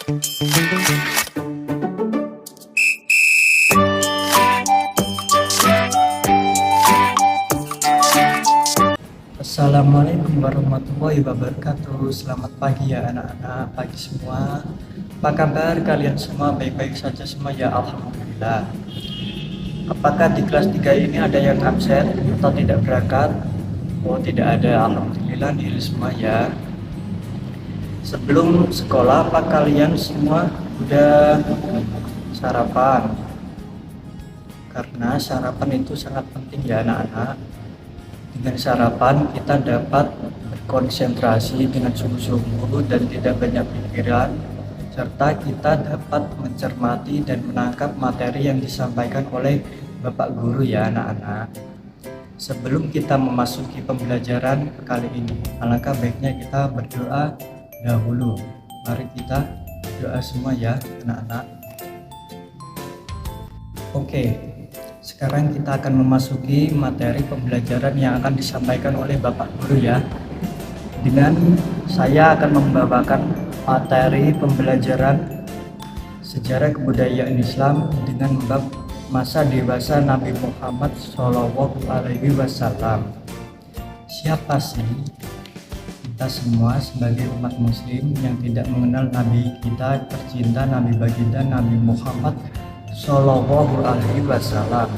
Assalamualaikum warahmatullahi wabarakatuh. Selamat pagi ya anak-anak, pagi semua. Apa kabar kalian semua? Baik-baik saja semua ya, alhamdulillah. Apakah di kelas 3 ini ada yang absen atau tidak berangkat? Oh, tidak ada, alhamdulillah nil semua ya. Sebelum sekolah, apa kalian semua udah sarapan? Karena sarapan itu sangat penting ya anak-anak. Dengan sarapan kita dapat berkonsentrasi dengan sungguh-sungguh dan tidak banyak pikiran, serta kita dapat mencermati dan menangkap materi yang disampaikan oleh Bapak Guru ya anak-anak. Sebelum kita memasuki pembelajaran kali ini, alangkah baiknya kita berdoa dahulu. Mari kita doa semua ya anak-anak. Oke. Sekarang kita akan memasuki materi pembelajaran yang akan disampaikan oleh Bapak Guru ya. Dengan saya akan membawakan materi pembelajaran sejarah kebudayaan Islam dengan bab masa dewasa Nabi Muhammad SAW. Siapa sih kita semua sebagai umat muslim yang tidak mengenal Nabi kita tercinta, Nabi baginda Nabi Muhammad Shallallahu Alaihi Wasallam.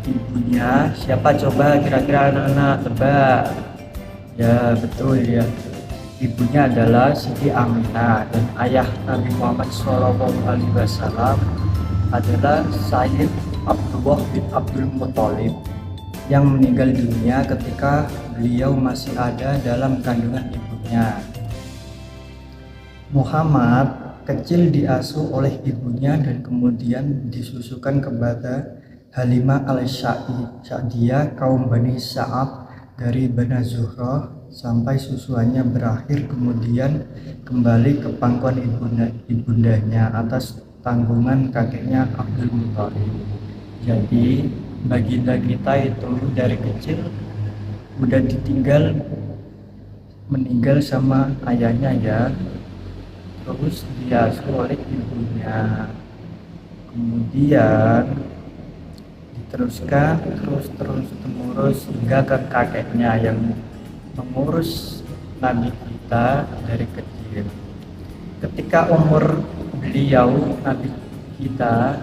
Ibunya siapa coba kira-kira anak-anak tebak? Ya betul ya. Ibunya adalah Siti Aminah dan ayah Nabi Muhammad Shallallahu Alaihi Wasallam adalah Sayyid Abdullah bin Abdul Muthalib yang meninggal dunia ketika beliau masih ada dalam kandungan ibunya. Muhammad kecil diasuh oleh ibunya dan kemudian disusukan kepada Halimah al-Sa'diyah kaum Bani Sa'ad dari Bani Zuhrah sampai susuannya berakhir, kemudian kembali ke pangkuan ibundanya atas tanggungan kakeknya Abdul Muthalib. Jadi baginda kita itu dari kecil udah meninggal sama ayahnya ya, terus diasuh oleh ibunya, kemudian diteruskan terus hingga ke kakeknya yang mengurus Nabi kita dari kecil. Ketika umur beliau Nabi kita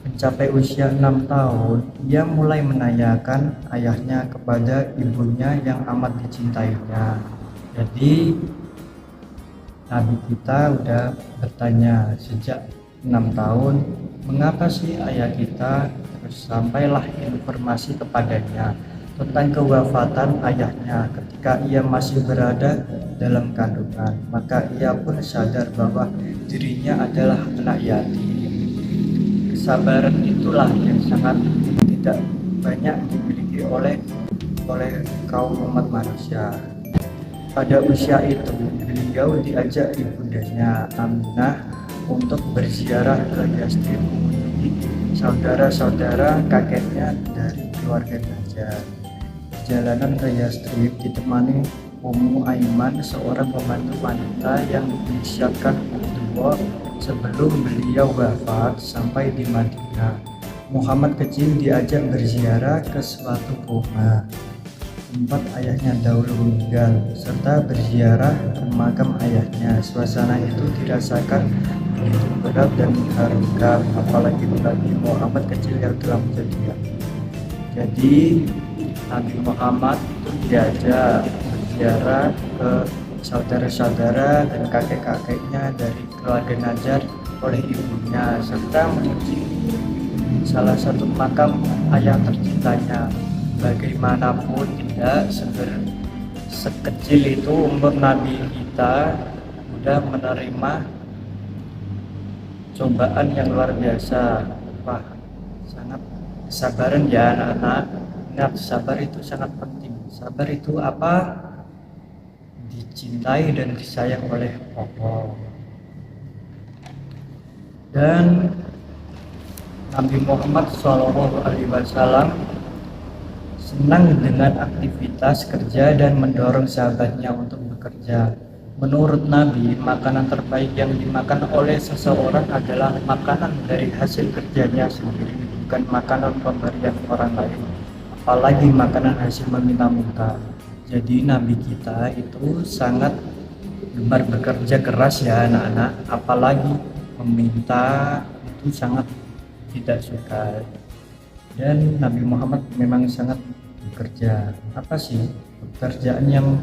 mencapai usia 6 tahun, ia mulai menanyakan ayahnya kepada ibunya yang amat dicintainya. Jadi Nabi kita udah bertanya sejak 6 tahun, mengapa sih ayah kita? Terus sampailah informasi kepadanya tentang kewafatan ayahnya ketika ia masih berada dalam kandungan. Maka ia pun sadar bahwa dirinya adalah anak yatim. Kesabaran itulah yang sangat tidak banyak dimiliki oleh kaum umat manusia. Pada usia itu, beliau diajak ibundanya Aminah untuk berziarah ke Yastrib mengunjungi saudara-saudara kakeknya dari keluarga Najjar. Perjalanan ke Yastrib ditemani Ummu Aiman, seorang pembantu wanita yang disiapkan Abdullah sebelum beliau wafat sampai di Madinah. Muhammad kecil diajak berziarah ke suatu rumah tempat ayahnya dahulu meninggal, serta berziarah ke makam ayahnya. Suasana itu dirasakan begitu berat dan mengharukan, apalagi bagi Muhammad kecil yang telah menjadi. Jadi Nabi Muhammad itu diajak berziarah ke saudara-saudara dan kakek-kakeknya dari keluarga Najjar oleh ibunya, serta menuju salah satu makam ayah tercintanya. Bagaimanapun tidak sekecil itu umur Nabi kita sudah menerima cobaan yang luar biasa. Wah, sangat kesabaran ya anak-anak. Ingat, sabar itu sangat penting. Sabar itu apa? Dicintai dan disayang oleh Allah. Dan Nabi Muhammad SAW senang dengan aktivitas kerja dan mendorong sahabatnya untuk bekerja. Menurut Nabi, makanan terbaik yang dimakan oleh seseorang adalah makanan dari hasil kerjanya sendiri, bukan makanan pemberian orang lain, apalagi makanan hasil meminta-minta. Jadi Nabi kita itu sangat gemar bekerja keras ya anak-anak, apalagi meminta itu sangat tidak suka. Dan Nabi Muhammad memang sangat bekerja. Apa sih pekerjaan yang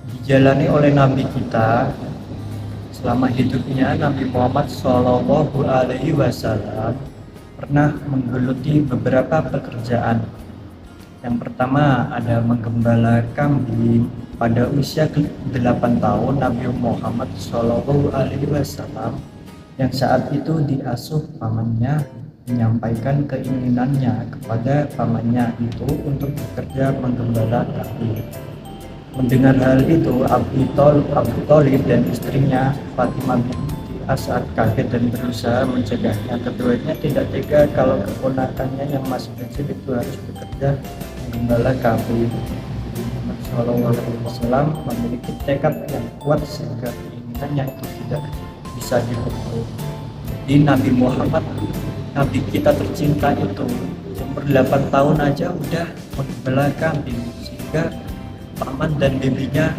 dijalani oleh Nabi kita selama hidupnya? Nabi Muhammad Shallallahu Alaihi Wasallam pernah menggeluti beberapa pekerjaan. Yang pertama ada menggembala kambing. Pada usia 8 tahun Nabi Muhammad Shallallahu Alaihi Wasallam yang saat itu diasuh pamannya menyampaikan keinginannya kepada pamannya itu untuk bekerja menggembala kambing. Mendengar hal itu, Abu Thalib dan istrinya Fatimah binti Asad kaget dan berusaha mencegahnya. Keduanya tidak tega kalau keponakannya yang masih kecil itu harus bekerja menggembala kambing. Muhammad SAW memiliki tekad yang kuat sehingga keinginannya itu tidak bisa dipukul. Di Nabi Muhammad, Nabi kita tercinta itu umur 8 tahun aja udah menggembala kambing, sehingga paman dan bibinya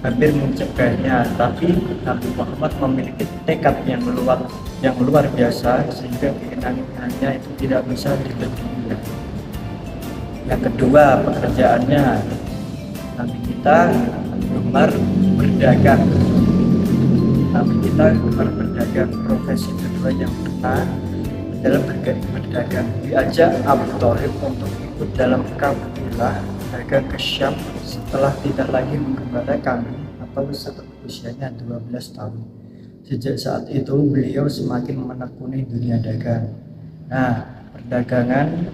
hampir mencegahnya, tapi Nabi Muhammad memiliki tekad yang luar biasa sehingga keinginannya itu tidak bisa ditunda. Yang kedua, pekerjaannya, Nabi kita gemar berdagang. Nabi kita gemar berdagang. Profesi kedua yang pernah adalah berdagang. Diajak Abu Thalib untuk ikut dalam kafilah dagang ke Syam setelah tidak lagi menggembala kambing atau setelah usianya 12 tahun. Sejak saat itu beliau semakin menekuni dunia dagang. Nah, perdagangan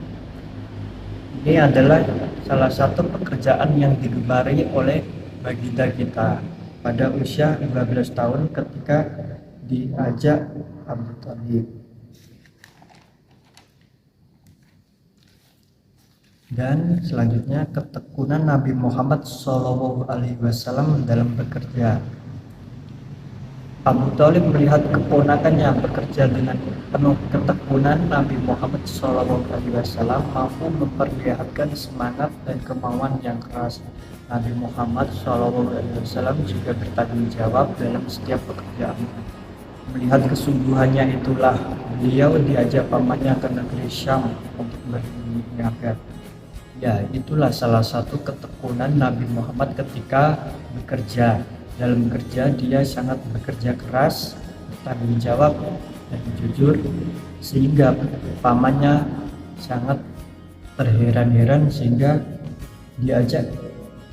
ini adalah salah satu pekerjaan yang digemari oleh baginda kita pada usia 15 tahun ketika diajak Abu Thalib. Dan selanjutnya ketekunan Nabi Muhammad SAW dalam bekerja. Abu Thalib melihat keponakannya bekerja dengan penuh ketekunan. Nabi Muhammad SAW mampu memperlihatkan semangat dan kemauan yang keras. Nabi Muhammad SAW juga bertanggung jawab dalam setiap pekerjaan. Melihat kesungguhannya itulah beliau diajak pamannya ke negeri Syam untuk berniaga. Ya, itulah salah satu ketekunan Nabi Muhammad ketika bekerja. Dalam bekerja dia sangat bekerja keras, bertanggung jawab dan jujur, sehingga pamannya sangat terheran-heran sehingga diajak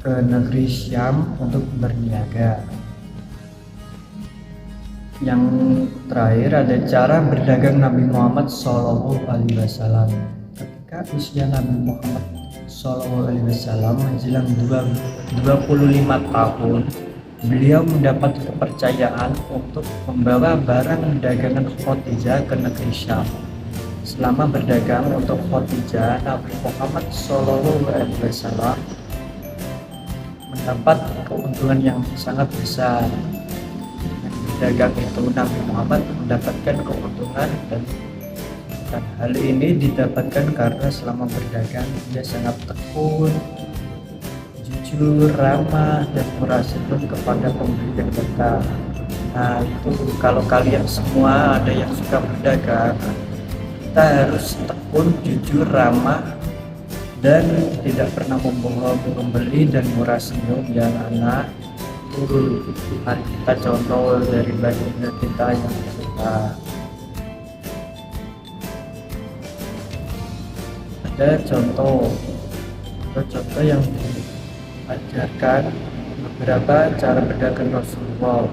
ke negeri Syam untuk berniaga. Yang terakhir ada cara berdagang Nabi Muhammad SAW. Ketika usia Nabi Muhammad SAW menjelang 25 tahun, beliau mendapat kepercayaan untuk membawa barang dagangan Khadijah ke negeri Syam. Selama berdagang untuk Khadijah, Nabi Muhammad SAW mendapat keuntungan yang sangat besar. Dengan berdagang itu Nabi Muhammad mendapatkan keuntungan, dan hal ini didapatkan karena selama berdagang dia sangat tekun, jujur, ramah, dan murah senyum kepada pembeli dan pedagang. Nah, itu kalau kalian semua ada yang suka berdagang, kita harus tekun, jujur, ramah, dan tidak pernah membohong pembeli dan murah senyum ya anak. Mari kita contoh dari baginda kita yang suka. Ada contoh yang ajarkan beberapa cara berdagang Rasulullah.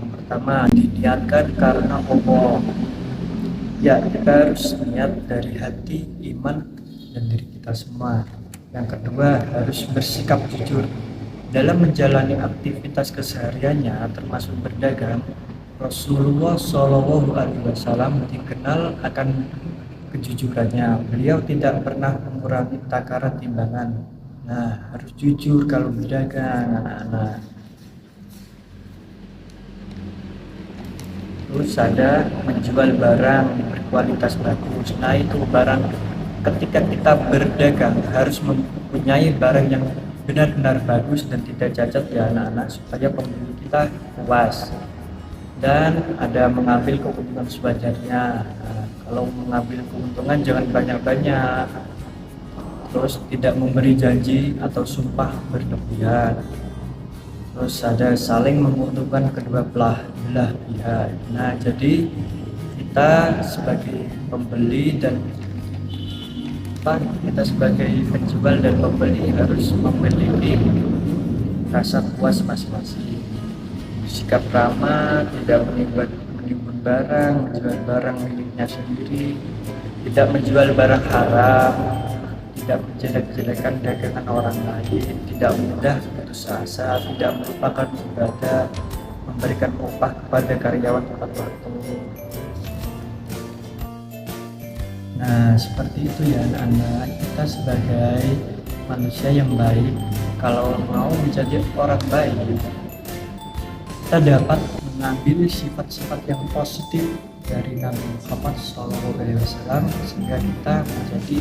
Yang pertama, diniatkan karena Allah. Ya, kita harus niat dari hati, iman, dan diri kita semua. Yang kedua, harus bersikap jujur dalam menjalani aktivitas kesehariannya, termasuk berdagang. Rasulullah SAW dikenal akan kejujurannya. Beliau tidak pernah mengurangi takaran timbangan. Nah, harus jujur kalau berdagang anak-anak. Terus ada menjual barang berkualitas bagus. Nah itu barang, ketika kita berdagang harus mempunyai barang yang benar-benar bagus dan tidak cacat ya anak-anak, supaya pembeli kita puas. Dan ada mengambil keuntungan sewajarnya. Nah, kalau mengambil keuntungan jangan banyak-banyak. Terus tidak memberi janji atau sumpah berlebihan. Terus ada saling menguntungkan kedua belah pihak. Nah jadi kita sebagai pembeli dan kita sebagai penjual dan pembeli harus memiliki rasa puas masing-masing. Sikap ramah, tidak menimbun barang, menjual barang miliknya sendiri, tidak menjual barang haram, tidak menjelek-jelekan dagangan orang lain, tidak mudah putus asa, tidak melupakan ibadah, memberikan upah kepada karyawan tepat waktu. Nah, seperti itu ya anak-anak, kita sebagai manusia yang baik, kalau mau menjadi orang baik, kita dapat mengambil sifat-sifat yang positif dari Nabi Muhammad SAW sehingga kita menjadi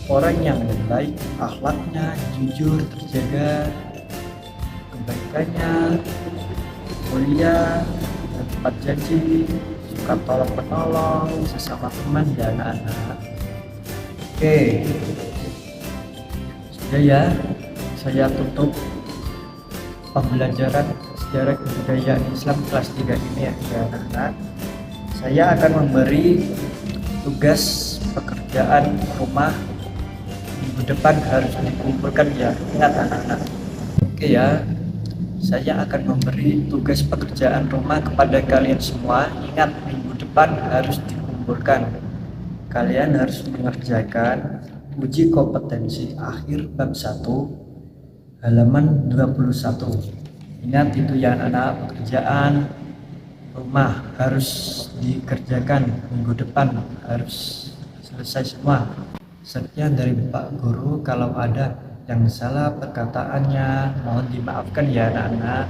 orang yang baik, akhlaknya jujur, terjaga, kebaikannya mulia, tepat janji, suka tolong menolong sesama teman dan anak-anak. Oke, sudah ya, saya tutup pembelajaran sejarah kebudayaan Islam kelas 3 ini ya anak-anak. Saya akan memberi tugas pekerjaan rumah minggu depan harus dikumpulkan ya, ingat anak-anak. Oke ya, saya akan memberi tugas pekerjaan rumah kepada kalian semua. Ingat, minggu depan harus dikumpulkan. Kalian harus mengerjakan uji kompetensi akhir bab 1 halaman 21. Ingat itu ya anak-anak, pekerjaan rumah harus dikerjakan minggu depan, harus selesai semua. Sekian dari Pak Guru, kalau ada yang salah perkataannya mohon dimaafkan ya anak-anak.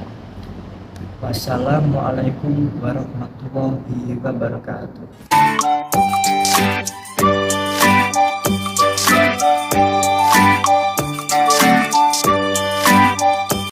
Wassalamualaikum warahmatullahi wabarakatuh.